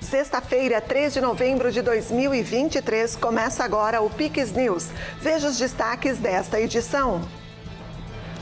Sexta-feira, 3 de novembro de 2023, começa agora o Pix News. Veja os destaques desta edição.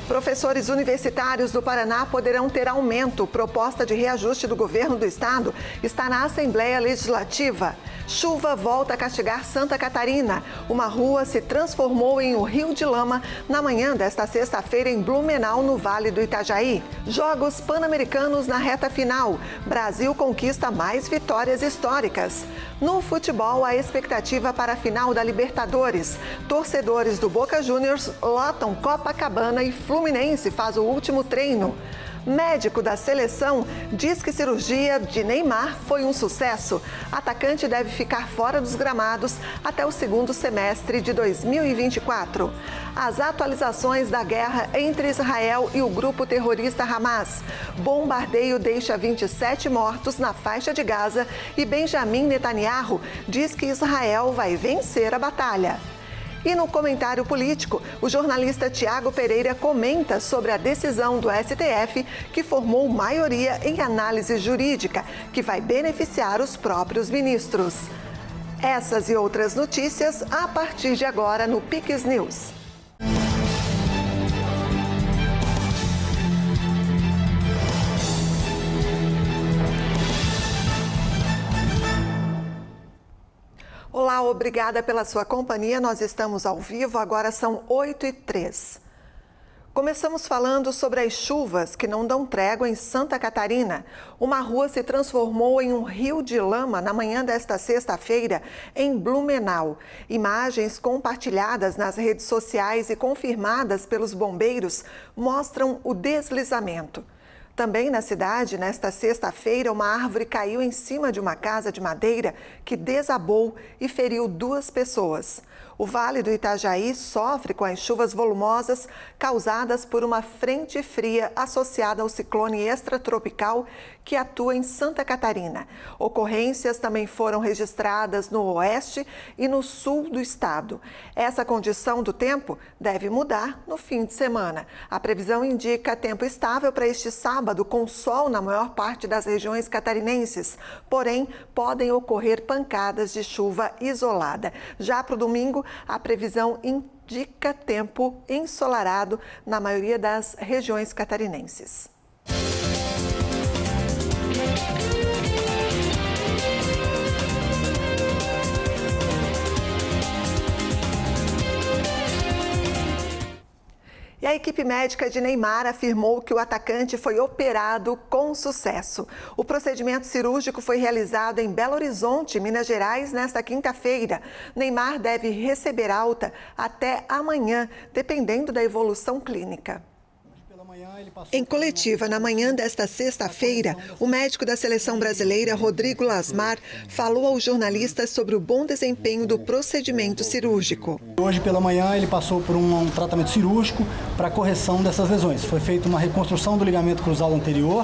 Professores universitários do Paraná poderão ter aumento. Proposta de reajuste do governo do estado está na Assembleia Legislativa. Chuva volta a castigar Santa Catarina. Uma rua se transformou em um rio de lama na manhã desta sexta-feira em Blumenau, no Vale do Itajaí. Jogos Pan-Americanos na reta final. Brasil conquista mais vitórias históricas. No futebol, a expectativa para a final da Libertadores. Torcedores do Boca Juniors lotam Copacabana e Fluminense faz o último treino. Médico da seleção diz que cirurgia de Neymar foi um sucesso. Atacante deve ficar fora dos gramados até o segundo semestre de 2024. As atualizações da guerra entre Israel e o grupo terrorista Hamas. Bombardeio deixa 27 mortos na faixa de Gaza e Benjamin Netanyahu diz que Israel vai vencer a batalha. E no comentário político, o jornalista Tiago Pereira comenta sobre a decisão do STF que formou maioria em análise jurídica, que vai beneficiar os próprios ministros. Essas e outras notícias a partir de agora no Pix News. Olá, obrigada pela sua companhia. Nós estamos ao vivo, agora são 8h03. Começamos falando sobre as chuvas que não dão trégua em Santa Catarina. Uma rua se transformou em um rio de lama na manhã desta sexta-feira em Blumenau. Imagens compartilhadas nas redes sociais e confirmadas pelos bombeiros mostram o deslizamento. Também na cidade, nesta sexta-feira, uma árvore caiu em cima de uma casa de madeira que desabou e feriu 2 pessoas. O Vale do Itajaí sofre com as chuvas volumosas causadas por uma frente fria associada ao ciclone extratropical que atua em Santa Catarina. Ocorrências também foram registradas no oeste e no sul do estado. Essa condição do tempo deve mudar no fim de semana. A previsão indica tempo estável para este sábado, com sol na maior parte das regiões catarinenses. Porém, podem ocorrer pancadas de chuva isolada. Já para o domingo, a previsão indica tempo ensolarado na maioria das regiões catarinenses. E a equipe médica de Neymar afirmou que o atacante foi operado com sucesso. O procedimento cirúrgico foi realizado em Belo Horizonte, Minas Gerais, nesta quinta-feira. Neymar deve receber alta até amanhã, dependendo da evolução clínica. Em coletiva, na manhã desta sexta-feira, o médico da seleção brasileira, Rodrigo Lasmar, falou aos jornalistas sobre o bom desempenho do procedimento cirúrgico. Hoje pela manhã ele passou por um tratamento cirúrgico para correção dessas lesões. Foi feita uma reconstrução do ligamento cruzado anterior,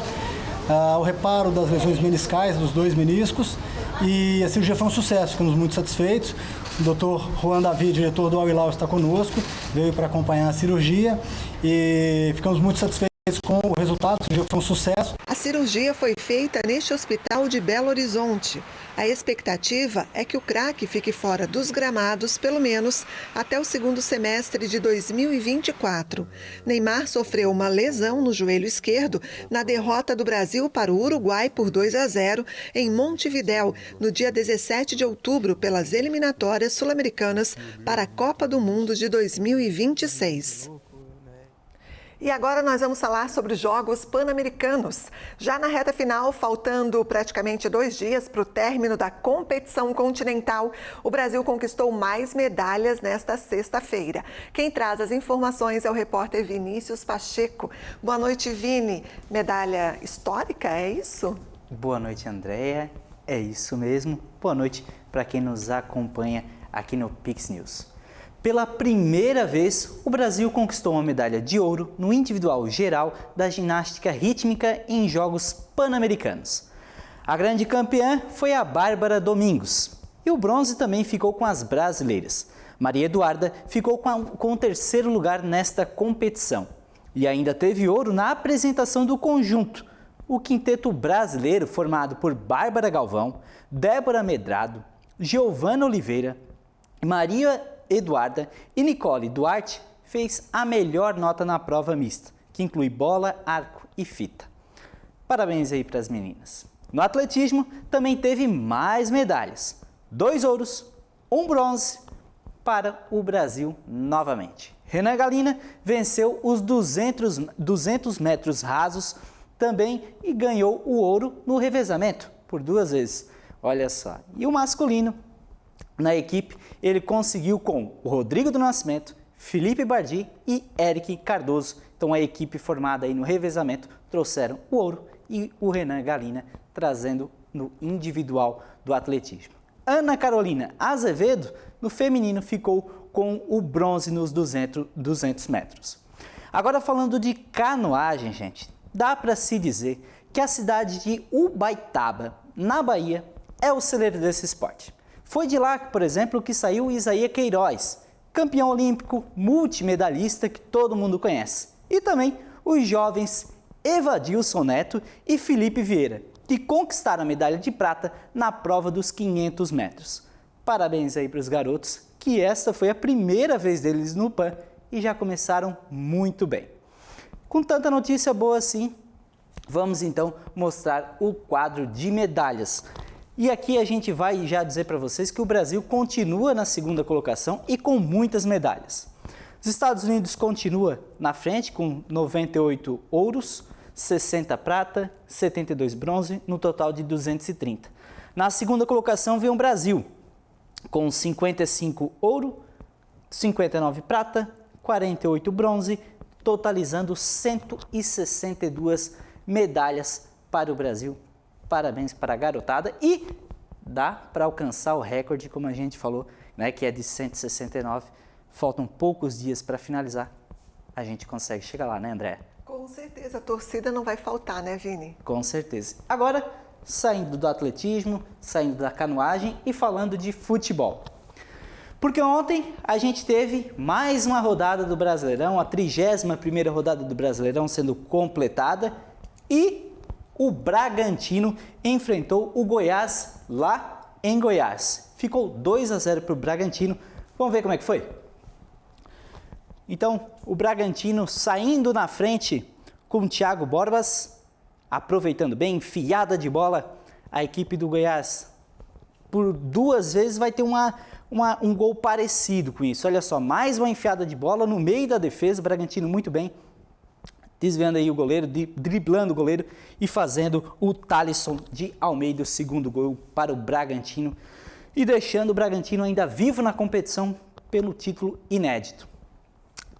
o reparo das lesões meniscais dos 2 meniscos e a cirurgia foi um sucesso, ficamos muito satisfeitos. O Dr. Juan David, diretor do Al-Hilal, está conosco, veio para acompanhar a cirurgia e ficamos muito satisfeitos com o resultado, a cirurgia foi um sucesso. A cirurgia foi feita neste hospital de Belo Horizonte. A expectativa é que o craque fique fora dos gramados, pelo menos até o segundo semestre de 2024. Neymar sofreu uma lesão no joelho esquerdo na derrota do Brasil para o Uruguai por 2-0 em Montevidéu, no dia 17 de outubro, pelas eliminatórias sul-americanas para a Copa do Mundo de 2026. E agora nós vamos falar sobre os Jogos Pan-Americanos. Já na reta final, faltando praticamente 2 dias para o término da competição continental, o Brasil conquistou mais medalhas nesta sexta-feira. Quem traz as informações é o repórter Vinícius Pacheco. Boa noite, Vini. Medalha histórica, é isso? Boa noite, Andréia. É isso mesmo. Boa noite para quem nos acompanha aqui no Pix News. Pela primeira vez, o Brasil conquistou uma medalha de ouro no individual geral da ginástica rítmica em Jogos Pan-Americanos. A grande campeã foi a Bárbara Domingos. E o bronze também ficou com as brasileiras. Maria Eduarda ficou com o 3º lugar nesta competição. E ainda teve ouro na apresentação do conjunto. o quinteto brasileiro formado por Bárbara Galvão, Débora Medrado, Giovana Oliveira, Maria Eduarda e Nicole Duarte fez a melhor nota na prova mista, que inclui bola, arco e fita. Parabéns aí para as meninas. No atletismo também teve mais medalhas, 2 ouros, 1 bronze para o Brasil novamente. Renan Galina venceu os 200 metros rasos também e ganhou o ouro no revezamento por 2 vezes. Olha só. E o masculino, na equipe, ele conseguiu com o Rodrigo do Nascimento, Felipe Bardi e Eric Cardoso. Então a equipe formada aí no revezamento trouxeram o ouro e o Renan Galina trazendo no individual do atletismo. Ana Carolina Azevedo, no feminino, ficou com o bronze nos 200 metros. Agora falando de canoagem, gente, dá para se dizer que a cidade de Ubaitaba, na Bahia, é o celeiro desse esporte. Foi de lá, por exemplo, que saiu Isaías Queiroz, campeão olímpico, multimedalhista que todo mundo conhece. E também os jovens Evadilson Neto e Felipe Vieira, que conquistaram a medalha de prata na prova dos 500 metros. Parabéns aí para os garotos, que esta foi a primeira vez deles no PAN e já começaram muito bem. Com tanta notícia boa assim, vamos então mostrar o quadro de medalhas. E aqui a gente vai já dizer para vocês que o Brasil continua na segunda colocação e com muitas medalhas. Os Estados Unidos continua na frente com 98 ouros, 60 prata, 72 bronze, no total de 230. Na segunda colocação vem o Brasil, com 55 ouro, 59 prata, 48 bronze, totalizando 162 medalhas para o Brasil. Parabéns para a garotada e dá para alcançar o recorde, como a gente falou, né, que é de 169. Faltam poucos dias para finalizar. A gente consegue chegar lá, né, André? Com certeza, a torcida não vai faltar, né, Vini? Com certeza. Agora, saindo do atletismo, saindo da canoagem e falando de futebol. Porque ontem a gente teve mais uma rodada do Brasileirão, a 31ª rodada do Brasileirão sendo completada e o Bragantino enfrentou o Goiás lá em Goiás. Ficou 2-0 para o Bragantino. Vamos ver como é que foi? Então, o Bragantino saindo na frente com o Thiago Borbas, aproveitando bem, enfiada de bola, a equipe do Goiás por 2 vezes vai ter um gol parecido com isso. Olha só, mais uma enfiada de bola no meio da defesa, o Bragantino muito bem, desviando aí o goleiro, driblando o goleiro e fazendo o Thalisson de Almeida, o segundo gol para o Bragantino e deixando o Bragantino ainda vivo na competição pelo título inédito.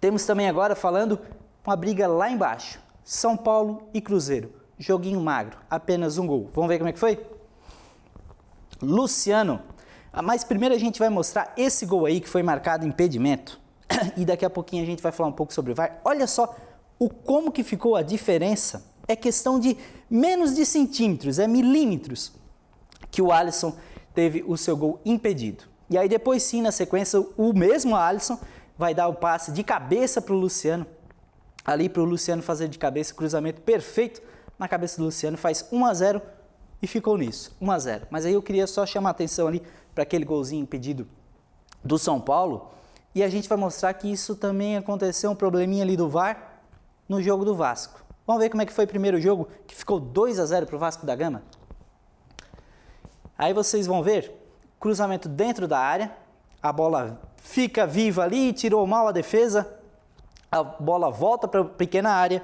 Temos também agora falando uma briga lá embaixo, São Paulo e Cruzeiro, joguinho magro, apenas um gol. Vamos ver como é que foi? Luciano, mas primeiro a gente vai mostrar esse gol aí que foi marcado impedimento e daqui a pouquinho a gente vai falar um pouco sobre o VAR. Olha só como que ficou a diferença, é questão de menos de centímetros, é milímetros que o Alisson teve o seu gol impedido. E aí depois sim, na sequência, o mesmo Alisson vai dar o passe de cabeça para o Luciano, ali para o Luciano fazer de cabeça, cruzamento perfeito na cabeça do Luciano, faz 1-0 e ficou nisso, 1-0. Mas aí eu queria só chamar a atenção ali para aquele golzinho impedido do São Paulo e a gente vai mostrar que isso também aconteceu, um probleminha ali do VAR no jogo do Vasco. Vamos ver como é que foi o primeiro jogo, que ficou 2-0 para o Vasco da Gama? Aí vocês vão ver, cruzamento dentro da área, a bola fica viva ali, tirou mal a defesa, a bola volta para a pequena área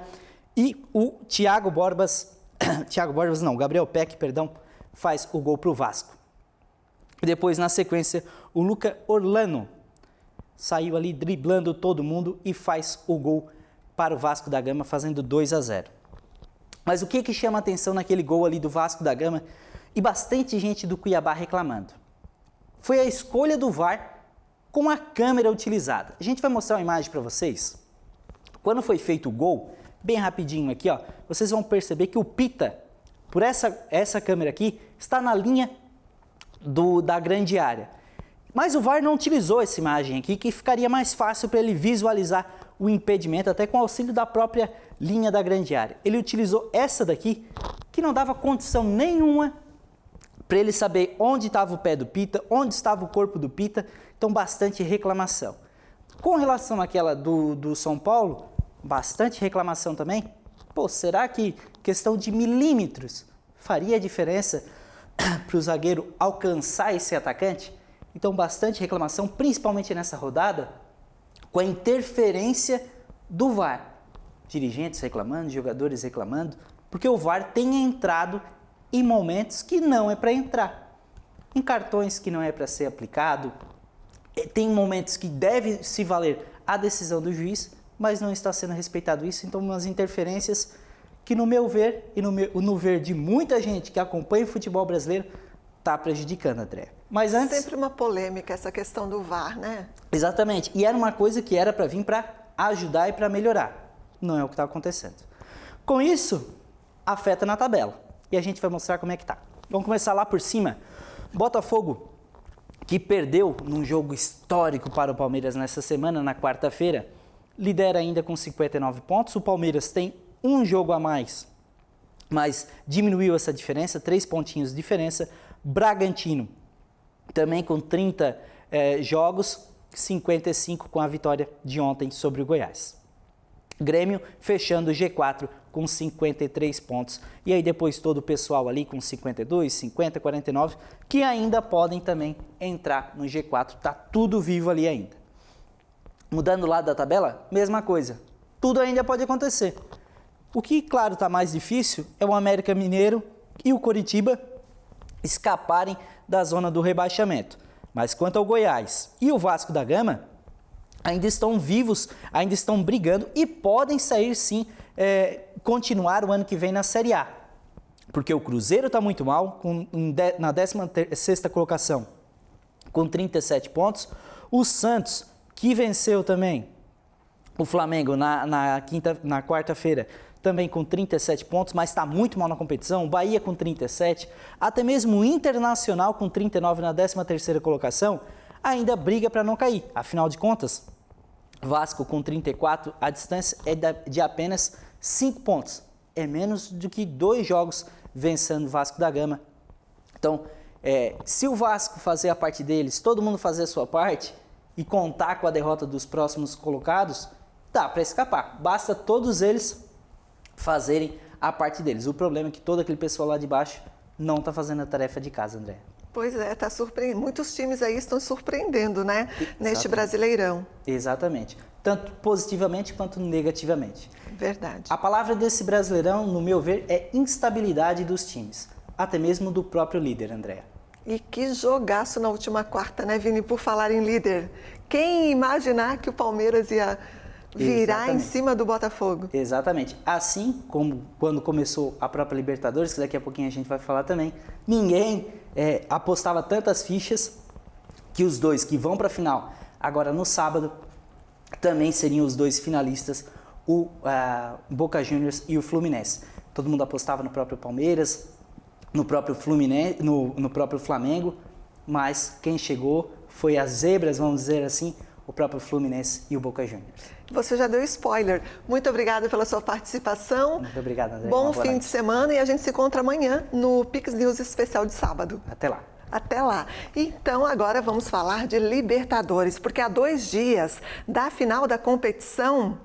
e o Gabriel Peck, faz o gol para o Vasco. Depois, na sequência, o Luca Orlando saiu ali driblando todo mundo e faz o gol para o Vasco da Gama, fazendo 2-0. Mas o que chama a atenção naquele gol ali do Vasco da Gama e bastante gente do Cuiabá reclamando? Foi a escolha do VAR com a câmera utilizada. A gente vai mostrar uma imagem para vocês. Quando foi feito o gol, bem rapidinho aqui, ó, vocês vão perceber que o Pita, por essa câmera aqui, está na linha da grande área. Mas o VAR não utilizou essa imagem aqui, que ficaria mais fácil para ele visualizar o impedimento, até com auxílio da própria linha da grande área. Ele utilizou essa daqui, que não dava condição nenhuma para ele saber onde estava o pé do Pita, onde estava o corpo do Pita, então bastante reclamação. Com relação àquela do São Paulo, bastante reclamação também. Pô, será que questão de milímetros faria diferença para o zagueiro alcançar esse atacante? Então bastante reclamação, principalmente nessa rodada, com a interferência do VAR. Dirigentes reclamando, jogadores reclamando, porque o VAR tem entrado em momentos que não é para entrar, em cartões que não é para ser aplicado, tem momentos que deve se valer a decisão do juiz, mas não está sendo respeitado isso, então umas interferências que no meu ver e no ver de muita gente que acompanha o futebol brasileiro está prejudicando, André. Mas antes... Sempre uma polêmica essa questão do VAR, né? Exatamente, e era uma coisa que era para vir para ajudar e para melhorar, não é o que está acontecendo. Com isso, afeta na tabela. E a gente vai mostrar como é que tá. Vamos começar lá por cima. Botafogo, que perdeu num jogo histórico para o Palmeiras nessa semana, na quarta-feira, lidera ainda com 59 pontos. O Palmeiras tem um jogo a mais, mas diminuiu essa diferença, 3 pontinhos de diferença. Bragantino, também com 30 jogos, 55 com a vitória de ontem sobre o Goiás. Grêmio fechando o G4 com 53 pontos. E aí depois todo o pessoal ali com 52, 50, 49, que ainda podem também entrar no G4. Tá tudo vivo ali ainda. Mudando o lado da tabela, mesma coisa. Tudo ainda pode acontecer. O que, claro, está mais difícil é o América Mineiro e o Coritiba escaparem da zona do rebaixamento. Mas quanto ao Goiás e o Vasco da Gama, ainda estão vivos, ainda estão brigando e podem sair sim, continuar o ano que vem na Série A. Porque o Cruzeiro está muito mal, na 16ª colocação, com 37 pontos. O Santos, que venceu também o Flamengo na quarta-feira, também com 37 pontos, mas está muito mal na competição. O Bahia com 37, até mesmo o Internacional com 39 na 13ª colocação, ainda briga para não cair. Afinal de contas, Vasco com 34, a distância é de apenas 5 pontos. É menos do que 2 jogos vencendo o Vasco da Gama. Então, se o Vasco fazer a parte deles, todo mundo fazer a sua parte e contar com a derrota dos próximos colocados, dá para escapar. Basta todos eles fazerem a parte deles. O problema é que todo aquele pessoal lá de baixo não está fazendo a tarefa de casa, André. Pois é, tá surpreendendo. Muitos times aí estão surpreendendo, né? Neste Brasileirão. Exatamente. Tanto positivamente quanto negativamente. Verdade. A palavra desse Brasileirão, no meu ver, é instabilidade dos times. Até mesmo do próprio líder, Andréa. E que jogaço na última quarta, né, Vini? Por falar em líder. Quem ia imaginar que o Palmeiras ia virar em cima do Botafogo? Exatamente. Assim como quando começou a própria Libertadores, que daqui a pouquinho a gente vai falar também, ninguém apostava tantas fichas que os dois que vão para a final agora no sábado também seriam os dois finalistas, o Boca Juniors e o Fluminense. Todo mundo apostava no próprio Palmeiras, no próprio Fluminense, no próprio Flamengo, mas quem chegou foi as zebras, vamos dizer assim, o próprio Fluminense e o Boca Juniors. Você já deu spoiler. Muito obrigada pela sua participação. Muito obrigado, André. Bom fim de semana e a gente se encontra amanhã no Pix News especial de sábado. Até lá. Até lá. Então, agora vamos falar de Libertadores, porque há 2 dias da final da competição,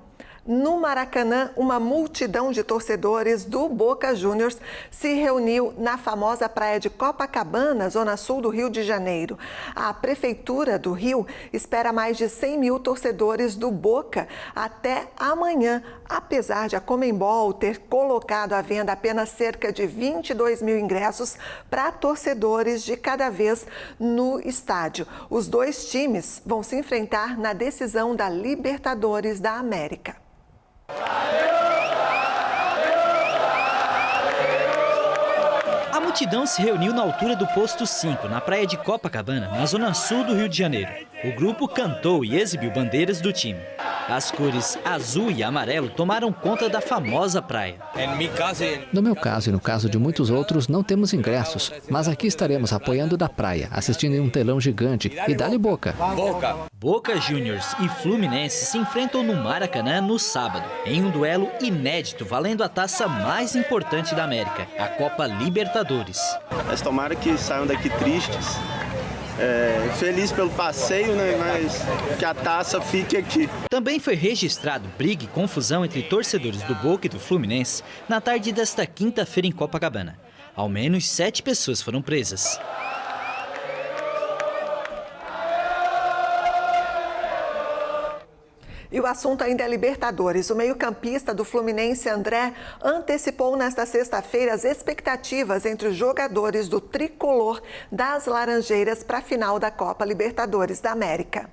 no Maracanã, uma multidão de torcedores do Boca Juniors se reuniu na famosa praia de Copacabana, zona sul do Rio de Janeiro. A Prefeitura do Rio espera mais de 100 mil torcedores do Boca até amanhã, apesar de a Conmebol ter colocado à venda apenas cerca de 22 mil ingressos para torcedores de cada vez no estádio. Os 2 times vão se enfrentar na decisão da Libertadores da América. A multidão se reuniu na altura do posto 5, na praia de Copacabana, na zona sul do Rio de Janeiro. O grupo cantou e exibiu bandeiras do time. As cores azul e amarelo tomaram conta da famosa praia. No meu caso e no caso de muitos outros, não temos ingressos, mas aqui estaremos apoiando da praia, assistindo em um telão gigante e dá-lhe Boca. Boca Juniors e Fluminense se enfrentam no Maracanã no sábado, em um duelo inédito valendo a taça mais importante da América, a Copa Libertadores. Mas tomara que saiam daqui tristes, feliz pelo passeio, né? Mas que a taça fique aqui. Também foi registrado briga e confusão entre torcedores do Boca e do Fluminense na tarde desta quinta-feira em Copacabana. Ao menos 7 pessoas foram presas. E o assunto ainda é Libertadores. O meio-campista do Fluminense, André, antecipou nesta sexta-feira as expectativas entre os jogadores do tricolor das Laranjeiras para a final da Copa Libertadores da América.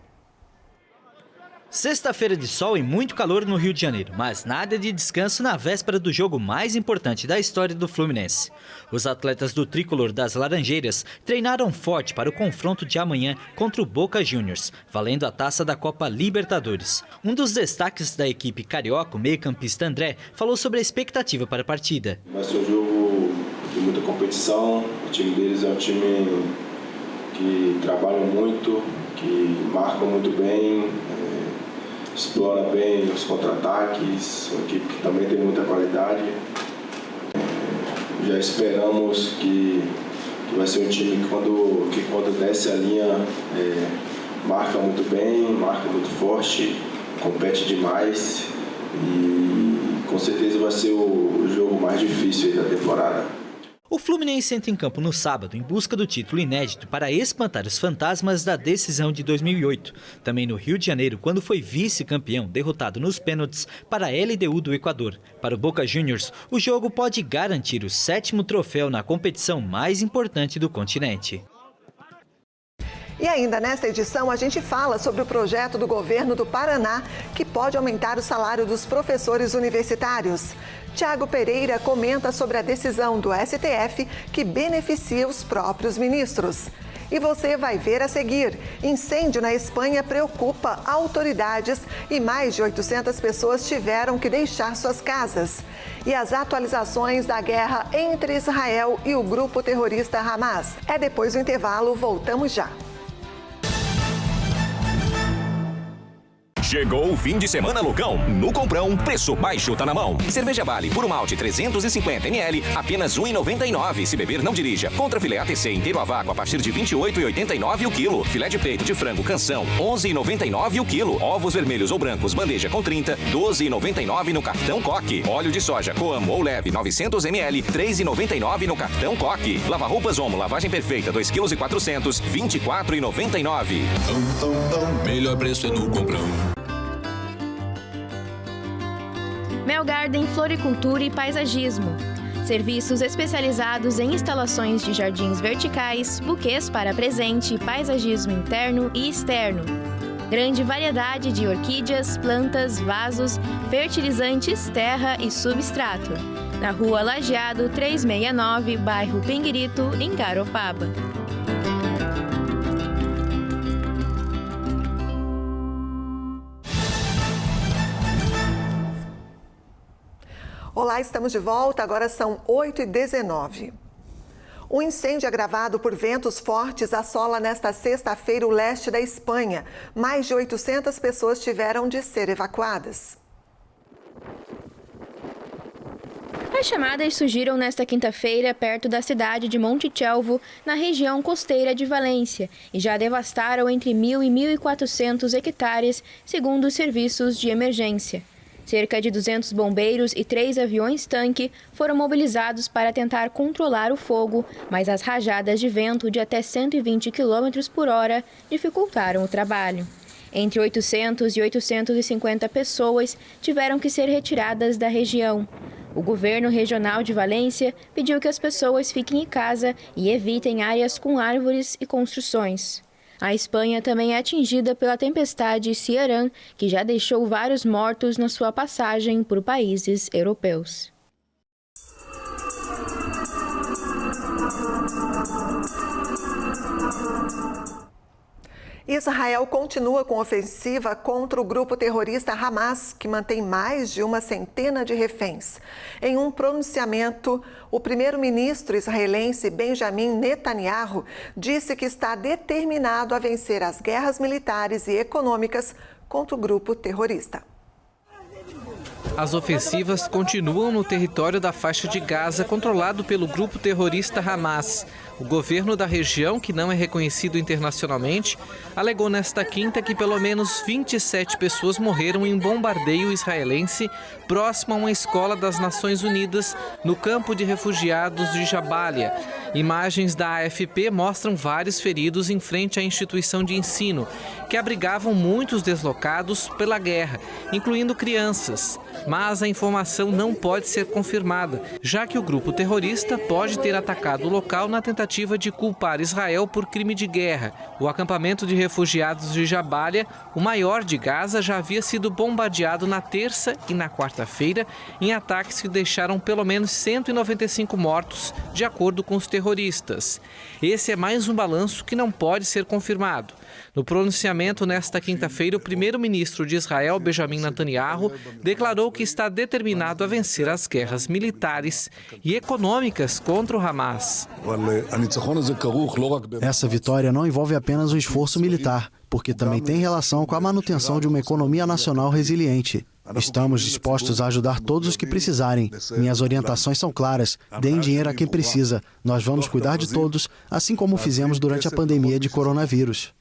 Sexta-feira de sol e muito calor no Rio de Janeiro, mas nada de descanso na véspera do jogo mais importante da história do Fluminense. Os atletas do tricolor das Laranjeiras treinaram forte para o confronto de amanhã contra o Boca Juniors, valendo a taça da Copa Libertadores. Um dos destaques da equipe carioca, o meio-campista André, falou sobre a expectativa para a partida. Vai ser um jogo de muita competição, o time deles é um time que trabalha muito, que marca muito bem, explora bem os contra-ataques, uma equipe que também tem muita qualidade. Já esperamos que vai ser um time que quando desce a linha marca muito bem, marca muito forte, compete demais e com certeza vai ser o jogo mais difícil da temporada. O Fluminense entra em campo no sábado em busca do título inédito para espantar os fantasmas da decisão de 2008. Também no Rio de Janeiro, quando foi vice-campeão, derrotado nos pênaltis para a LDU do Equador. Para o Boca Juniors, o jogo pode garantir o 7º troféu na competição mais importante do continente. E ainda nesta edição a gente fala sobre o projeto do governo do Paraná que pode aumentar o salário dos professores universitários. Tiago Pereira comenta sobre a decisão do STF que beneficia os próprios ministros. E você vai ver a seguir. Incêndio na Espanha preocupa autoridades e mais de 800 pessoas tiveram que deixar suas casas. E as atualizações da guerra entre Israel e o grupo terrorista Hamas. É depois do intervalo, voltamos já. Chegou o fim de semana Lucão. No Comprão, preço baixo tá na mão. Cerveja Vale, puro malte 350 ml, apenas R$ 1,99. Se beber, não dirija. Contra filé ATC inteiro a vácuo a partir de R$ 28,89 o quilo. Filé de peito de frango Canção, R$ 11,99 o quilo. Ovos vermelhos ou brancos, bandeja com 30, R$ 12,99 no cartão Coque. Óleo de soja Coamo ou leve 900 ml, R$ 3,99 no cartão Coque. Lava-roupas Omo, lavagem perfeita 2,4 kg, R$ 24,99. Melhor preço é no Comprão. Mel Garden Floricultura e Paisagismo. Serviços especializados em instalações de jardins verticais, buquês para presente, paisagismo interno e externo. Grande variedade de orquídeas, plantas, vasos, fertilizantes, terra e substrato. Na Rua Lajeado 369, bairro Pinguirito, em Garopaba. Olá, estamos de volta, agora são 8h19. Um incêndio agravado por ventos fortes assola nesta sexta-feira o leste da Espanha. Mais de 800 pessoas tiveram de ser evacuadas. As chamadas surgiram nesta quinta-feira perto da cidade de Montechelvo, na região costeira de Valência, e já devastaram entre 1.000 e 1.400 hectares, segundo os serviços de emergência. Cerca de 200 bombeiros e 3 aviões-tanque foram mobilizados para tentar controlar o fogo, mas as rajadas de vento de até 120 km por hora dificultaram o trabalho. Entre 800 e 850 pessoas tiveram que ser retiradas da região. O governo regional de Valência pediu que as pessoas fiquem em casa e evitem áreas com árvores e construções. A Espanha também é atingida pela tempestade Ciarán, que já deixou vários mortos na sua passagem por países europeus. Israel continua com ofensiva contra o grupo terrorista Hamas, que mantém mais de uma centena de reféns. Em um pronunciamento, o primeiro-ministro israelense Benjamin Netanyahu disse que está determinado a vencer as guerras militares e econômicas contra o grupo terrorista. As ofensivas continuam no território da faixa de Gaza, controlado pelo grupo terrorista Hamas. O governo da região, que não é reconhecido internacionalmente, alegou nesta quinta que pelo menos 27 pessoas morreram em um bombardeio israelense próximo a uma escola das Nações Unidas no campo de refugiados de Jabalia. Imagens da AFP mostram vários feridos em frente à instituição de ensino, que abrigavam muitos deslocados pela guerra, incluindo crianças. Mas a informação não pode ser confirmada, já que o grupo terrorista pode ter atacado o local na tentativa de culpar Israel por crime de guerra. O acampamento de refugiados de Jabalia, o maior de Gaza, já havia sido bombardeado na terça e na quarta-feira em ataques que deixaram pelo menos 195 mortos, de acordo com os terroristas. Esse é mais um balanço que não pode ser confirmado. No pronunciamento nesta quinta-feira, o primeiro-ministro de Israel, Benjamin Netanyahu, declarou que está determinado a vencer as guerras militares e econômicas contra o Hamas. Essa vitória não envolve apenas um esforço militar, porque também tem relação com a manutenção de uma economia nacional resiliente. Estamos dispostos a ajudar todos os que precisarem. Minhas orientações são claras. Deem dinheiro a quem precisa. Nós vamos cuidar de todos, assim como fizemos durante a pandemia de coronavírus.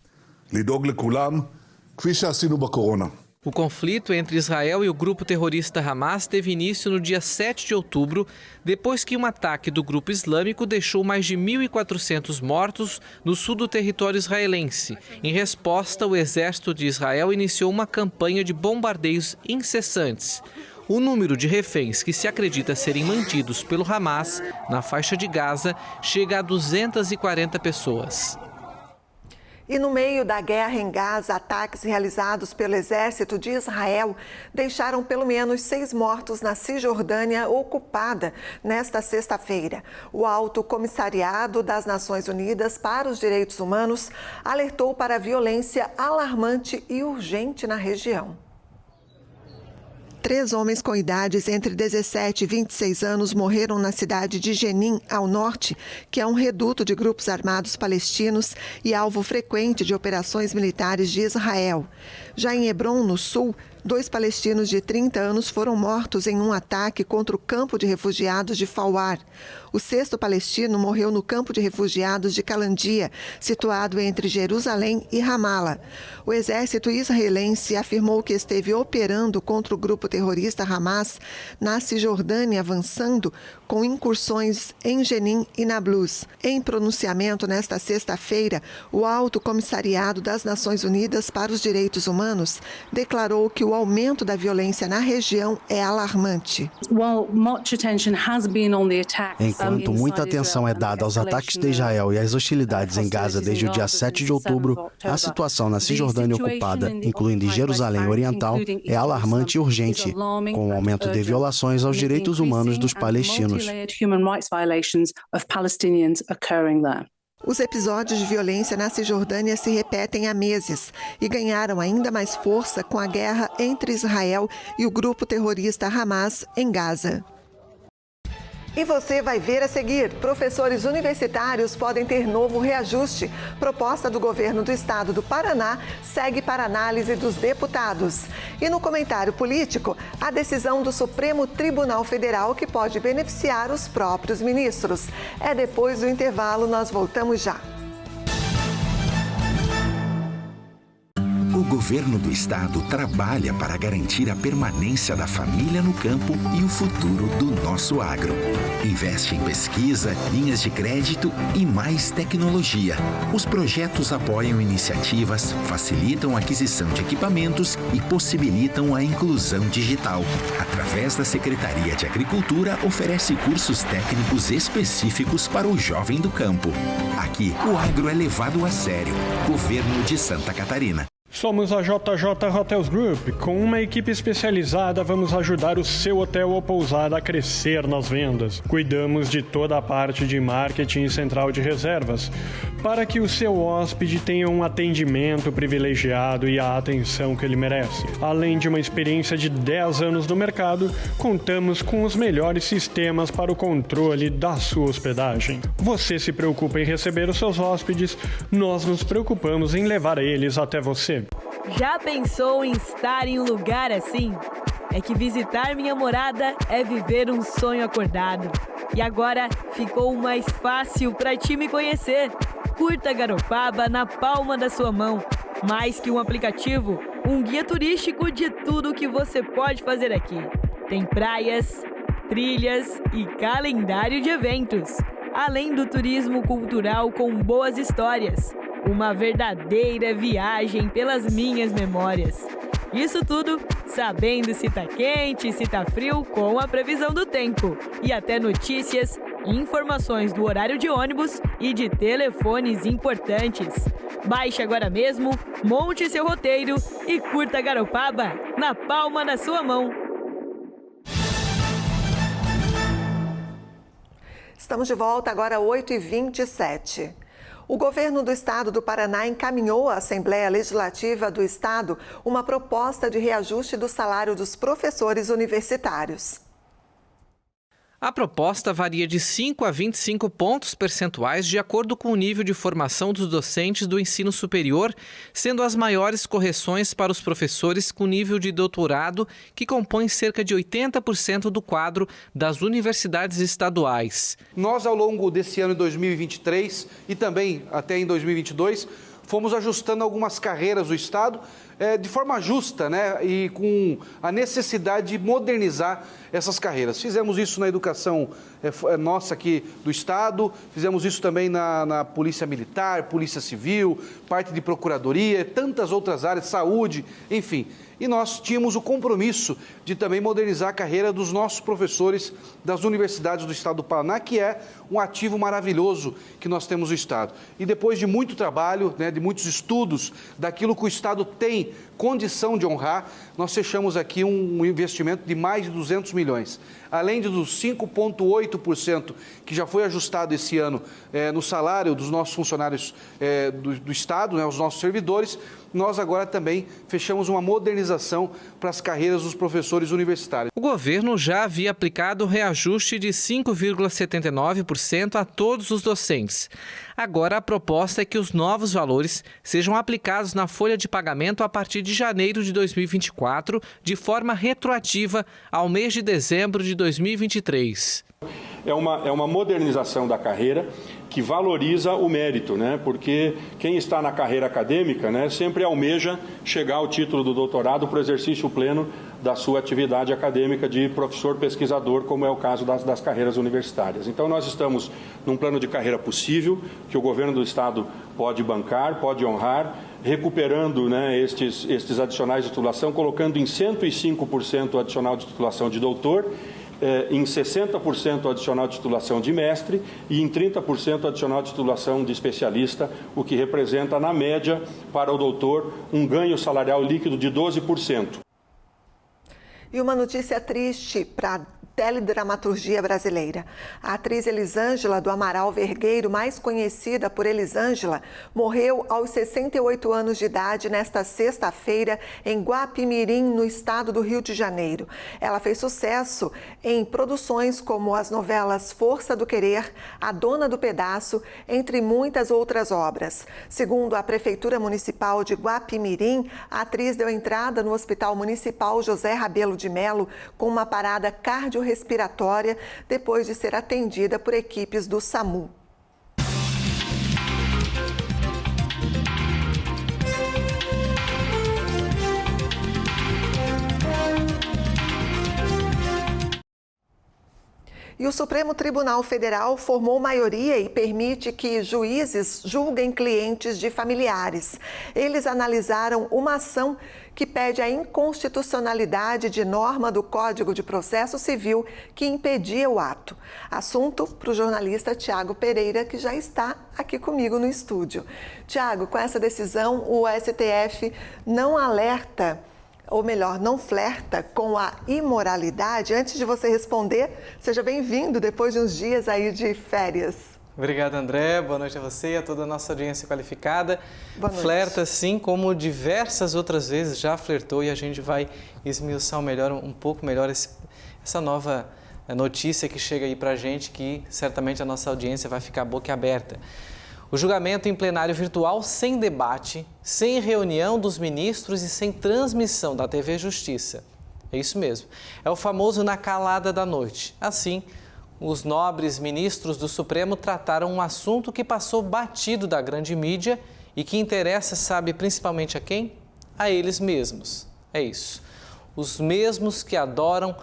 O conflito entre Israel e o grupo terrorista Hamas teve início no dia 7 de outubro, depois que um ataque do grupo islâmico deixou mais de 1.400 mortos no sul do território israelense. Em resposta, o exército de Israel iniciou uma campanha de bombardeios incessantes. O número de reféns que se acredita serem mantidos pelo Hamas na faixa de Gaza chega a 240 pessoas. E no meio da guerra em Gaza, ataques realizados pelo exército de Israel deixaram pelo menos 6 mortos na Cisjordânia ocupada nesta sexta-feira. O Alto Comissariado das Nações Unidas para os Direitos Humanos alertou para a violência alarmante e urgente na região. 3 homens com idades entre 17 e 26 anos morreram na cidade de Jenin, ao norte, que é um reduto de grupos armados palestinos e alvo frequente de operações militares de Israel. Já em Hebron, no sul, 2 palestinos de 30 anos foram mortos em um ataque contra o campo de refugiados de Fawar. O 6º palestino morreu no campo de refugiados de Calandia, situado entre Jerusalém e Ramala. O exército israelense afirmou que esteve operando contra o grupo terrorista Hamas na Cisjordânia, avançando com incursões em Jenin e Nablus. Em pronunciamento nesta sexta-feira, o Alto Comissariado das Nações Unidas para os Direitos Humanos declarou que o aumento da violência na região é alarmante. Enquanto muita atenção é dada aos ataques de Israel e às hostilidades em Gaza desde o dia 7 de outubro, a situação na Cisjordânia ocupada, incluindo Jerusalém Oriental, é alarmante e urgente, com o aumento de violações aos direitos humanos dos palestinos. Os episódios de violência na Cisjordânia se repetem há meses e ganharam ainda mais força com a guerra entre Israel e o grupo terrorista Hamas em Gaza. E você vai ver a seguir: professores universitários podem ter novo reajuste. Proposta do governo do estado do Paraná segue para análise dos deputados. E no comentário político, a decisão do Supremo Tribunal Federal que pode beneficiar os próprios ministros. É depois do intervalo, nós voltamos já. O governo do estado trabalha para garantir a permanência da família no campo e o futuro do nosso agro. Investe em pesquisa, linhas de crédito e mais tecnologia. Os projetos apoiam iniciativas, facilitam a aquisição de equipamentos e possibilitam a inclusão digital. Através da Secretaria de Agricultura, oferece cursos técnicos específicos para o jovem do campo. Aqui, o agro é levado a sério. Governo de Santa Catarina. Somos a JJ Hotels Group. Com uma equipe especializada, vamos ajudar o seu hotel ou pousada a crescer nas vendas. Cuidamos de toda a parte de marketing e central de reservas, para que o seu hóspede tenha um atendimento privilegiado e a atenção que ele merece. Além de uma experiência de 10 anos no mercado, contamos com os melhores sistemas para o controle da sua hospedagem. Você se preocupa em receber os seus hóspedes, nós nos preocupamos em levar eles até você. Já pensou em estar em um lugar assim? É que visitar minha morada é viver um sonho acordado. E agora ficou mais fácil para ti me conhecer. Curta Garopaba na palma da sua mão. Mais que um aplicativo, um guia turístico de tudo o que você pode fazer aqui. Tem praias, trilhas e calendário de eventos. Além do turismo cultural com boas histórias. Uma verdadeira viagem pelas minhas memórias. Isso tudo sabendo se tá quente e se tá frio com a previsão do tempo. E até notícias, informações do horário de ônibus e de telefones importantes. Baixe agora mesmo, monte seu roteiro e curta Garopaba na palma da sua mão. Estamos de volta agora, 8h27. O governo do estado do Paraná encaminhou à Assembleia Legislativa do estado uma proposta de reajuste do salário dos professores universitários. A proposta varia de 5 a 25 pontos percentuais de acordo com o nível de formação dos docentes do ensino superior, sendo as maiores correções para os professores com nível de doutorado, que compõem cerca de 80% do quadro das universidades estaduais. Nós, ao longo desse ano de 2023 e também até em 2022, fomos ajustando algumas carreiras do estado de forma justa, né? E com a necessidade de modernizar essas carreiras. Fizemos isso na educação nossa aqui do estado, fizemos isso também na Polícia Militar, Polícia Civil, parte de Procuradoria, tantas outras áreas, saúde, enfim. E nós tínhamos o compromisso de também modernizar a carreira dos nossos professores das universidades do estado do Paraná, que é um ativo maravilhoso que nós temos no estado. E depois de muito trabalho, né, de muitos estudos, daquilo que o estado tem condição de honrar, nós fechamos aqui um investimento de mais de 200 milhões. Além dos 5,8% que já foi ajustado esse ano no salário dos nossos funcionários do estado, né, os nossos servidores, nós agora também fechamos uma modernização para as carreiras dos professores universitários. O governo já havia aplicado o reajuste de 5,79% a todos os docentes. Agora a proposta é que os novos valores sejam aplicados na folha de pagamento a partir de janeiro de 2024, de forma retroativa ao mês de dezembro de 2023. É uma modernização da carreira que valoriza o mérito, né? Porque quem está na carreira acadêmica, né, sempre almeja chegar ao título do doutorado para o exercício pleno da sua atividade acadêmica de professor pesquisador, como é o caso das carreiras universitárias. Então nós estamos num plano de carreira possível, que o governo do estado pode bancar, pode honrar, recuperando, né, estes adicionais de titulação, colocando em 105% o adicional de titulação de doutor, em 60% adicional de titulação de mestre e em 30% adicional de titulação de especialista, o que representa, na média, para o doutor, um ganho salarial líquido de 12%. E uma notícia triste para a teledramaturgia brasileira. A atriz Elisângela do Amaral Vergueiro, mais conhecida por Elisângela, morreu aos 68 anos de idade nesta sexta-feira em Guapimirim, no estado do Rio de Janeiro. Ela fez sucesso em produções como as novelas Força do Querer, A Dona do Pedaço, entre muitas outras obras. Segundo a Prefeitura Municipal de Guapimirim, a atriz deu entrada no Hospital Municipal José Rabelo de Melo com uma parada cardiorrespiratória depois de ser atendida por equipes do SAMU. E o Supremo Tribunal Federal formou maioria e permite que juízes julguem clientes de familiares. Eles analisaram uma ação que pede a inconstitucionalidade de norma do Código de Processo Civil que impedia o ato. Assunto para o jornalista Tiago Pereira, que já está aqui comigo no estúdio. Tiago, com essa decisão, o STF não alerta, ou melhor, não flerta com a imoralidade? Antes de você responder, seja bem-vindo depois de uns dias aí de férias. Obrigado, André. Boa noite a você e a toda a nossa audiência qualificada. Boa noite. Flerta, sim, como diversas outras vezes já flertou, e a gente vai esmiuçar um pouco melhor essa nova notícia que chega aí pra gente, que certamente a nossa audiência vai ficar boca aberta. O julgamento em plenário virtual sem debate, sem reunião dos ministros e sem transmissão da TV Justiça. É isso mesmo. É o famoso na calada da noite. Assim, os nobres ministros do Supremo trataram um assunto que passou batido da grande mídia e que interessa, sabe, principalmente a quem? A eles mesmos. É isso. Os mesmos que adoram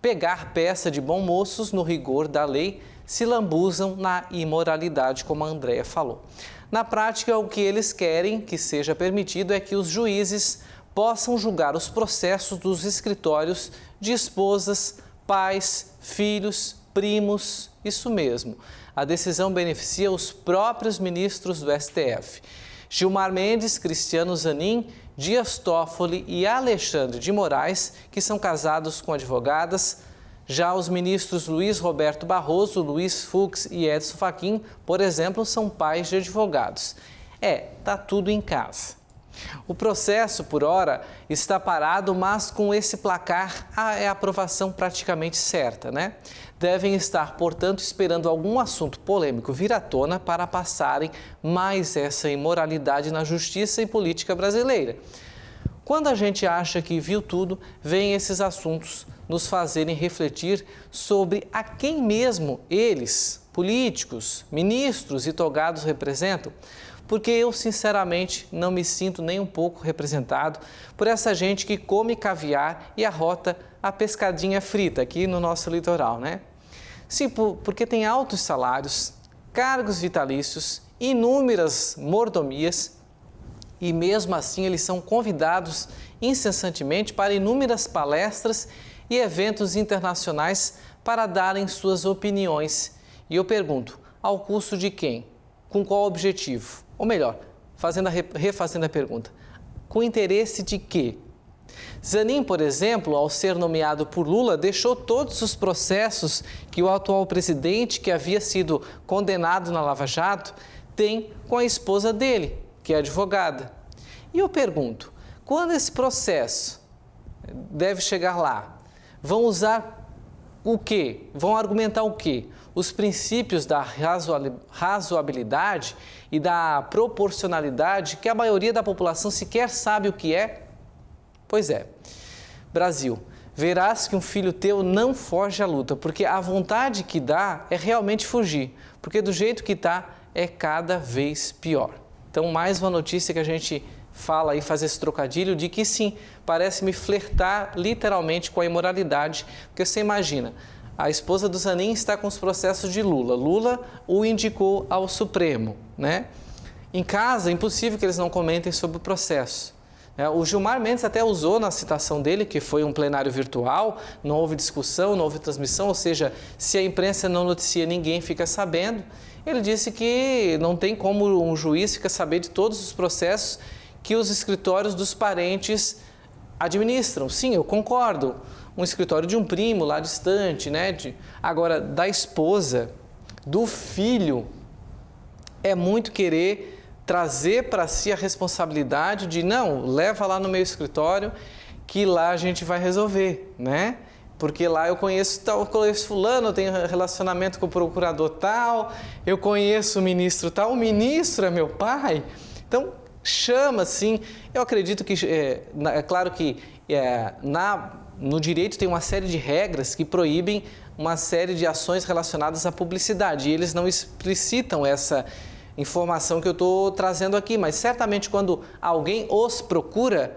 pegar peça de bons moços no rigor da lei, se lambuzam na imoralidade, como a Andréia falou. Na prática, o que eles querem que seja permitido é que os juízes possam julgar os processos dos escritórios de esposas, pais, filhos, primos, isso mesmo. A decisão beneficia os próprios ministros do STF. Gilmar Mendes, Cristiano Zanin, Dias Toffoli e Alexandre de Moraes, que são casados com advogadas. Já os ministros Luiz Roberto Barroso, Luiz Fux e Edson Fachin, por exemplo, são pais de advogados. Tá tudo em casa. O processo, por hora, está parado, mas com esse placar, é a aprovação praticamente certa, né? Devem estar, portanto, esperando algum assunto polêmico vir à tona para passarem mais essa imoralidade na justiça e política brasileira. Quando a gente acha que viu tudo, vêm esses assuntos nos fazerem refletir sobre a quem mesmo eles, políticos, ministros e togados representam, porque eu, sinceramente, não me sinto nem um pouco representado por essa gente que come caviar e arrota a pescadinha frita aqui no nosso litoral, né? Sim, porque tem altos salários, cargos vitalícios, inúmeras mordomias, e mesmo assim eles são convidados incessantemente para inúmeras palestras e eventos internacionais para darem suas opiniões. E eu pergunto, ao custo de quem? Com qual objetivo? Ou melhor, refazendo a pergunta, com interesse de quê? Zanin, por exemplo, ao ser nomeado por Lula, deixou todos os processos que o atual presidente, que havia sido condenado na Lava Jato, tem com a esposa dele, que é advogada. E eu pergunto, quando esse processo deve chegar lá, vão usar o quê? Vão argumentar o quê? Os princípios da razoabilidade e da proporcionalidade, que a maioria da população sequer sabe o que é? Pois é. Brasil, verás que um filho teu não foge à luta, porque a vontade que dá é realmente fugir, porque do jeito que está é cada vez pior. Então, mais uma notícia que a gente fala e faz esse trocadilho de que sim, parece-me flertar literalmente com a imoralidade, porque você imagina, a esposa do Zanin está com os processos de Lula. Lula o indicou ao Supremo, né? Em casa, é impossível que eles não comentem sobre o processo. O Gilmar Mendes até usou na citação dele, que foi um plenário virtual, não houve discussão, não houve transmissão, ou seja, se a imprensa não noticia, ninguém fica sabendo. Ele disse que não tem como um juiz ficar sabendo de todos os processos que os escritórios dos parentes administram. Sim, eu concordo. Um escritório de um primo lá distante, né? Agora, da esposa, do filho, é muito querer trazer para si a responsabilidade de, não, leva lá no meu escritório que lá a gente vai resolver, né? Porque lá eu conheço fulano, eu tenho relacionamento com o procurador tal, eu conheço o ministro ministro é meu pai. Então, chama assim, eu acredito que, é claro que no direito tem uma série de regras que proíbem uma série de ações relacionadas à publicidade, e eles não explicitam essa informação que eu estou trazendo aqui, mas certamente quando alguém os procura,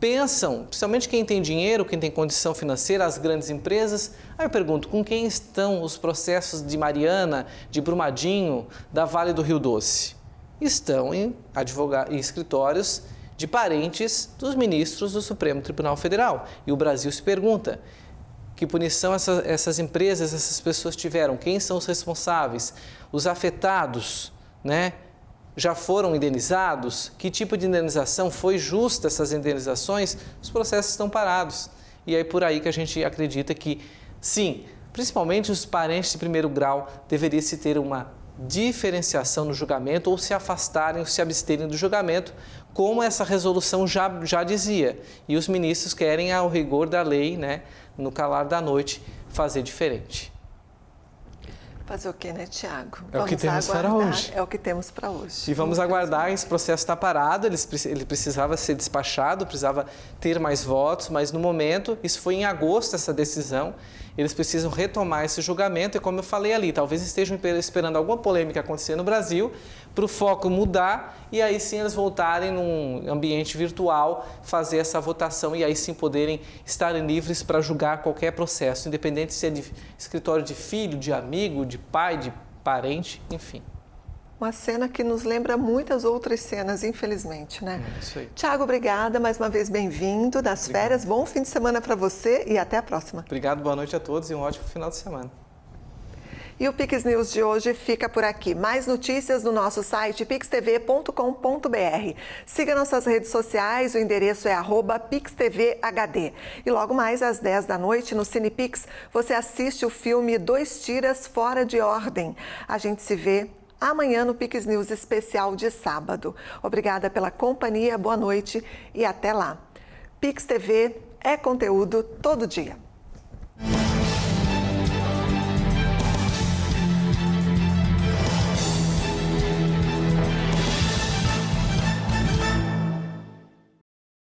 pensam, principalmente quem tem dinheiro, quem tem condição financeira, as grandes empresas. Aí eu pergunto, com quem estão os processos de Mariana, de Brumadinho, da Vale do Rio Doce? Estão em escritórios de parentes dos ministros do Supremo Tribunal Federal. E o Brasil se pergunta, que punição essas empresas, essas pessoas tiveram? Quem são os responsáveis? Os afetados, né? Já foram indenizados? Que tipo de indenização? Foi justa essas indenizações? Os processos estão parados. E é por aí que a gente acredita que, sim, principalmente os parentes de primeiro grau deveriam se ter uma diferenciação no julgamento ou se afastarem ou se absterem do julgamento, como essa resolução já dizia. E os ministros querem, ao rigor da lei, né, no calar da noite, fazer diferente. Fazer o quê, né, Tiago? É o que temos para hoje. É o que temos para hoje. E vamos aguardar, esse processo está parado, ele precisava ser despachado, precisava ter mais votos, mas no momento, isso foi em agosto essa decisão, eles precisam retomar esse julgamento e como eu falei ali, talvez estejam esperando alguma polêmica acontecer no Brasil para o foco mudar e aí sim eles voltarem num ambiente virtual, fazer essa votação e aí sim poderem estarem livres para julgar qualquer processo, independente se é de escritório de filho, de amigo, de pai, de parente, enfim. Uma cena que nos lembra muitas outras cenas, infelizmente, né? Isso aí. Tiago, obrigada, mais uma vez bem-vindo das férias, bom fim de semana para você e até a próxima. Obrigado, boa noite a todos e um ótimo final de semana. E o Pix News de hoje fica por aqui. Mais notícias no nosso site pixtv.com.br. Siga nossas redes sociais, o endereço é @pixtvhd. E logo mais às 10 da noite no Cinepix, você assiste o filme Dois Tiras Fora de Ordem. A gente se vê amanhã no Pix News especial de sábado. Obrigada pela companhia, boa noite e até lá. Pix TV é conteúdo todo dia.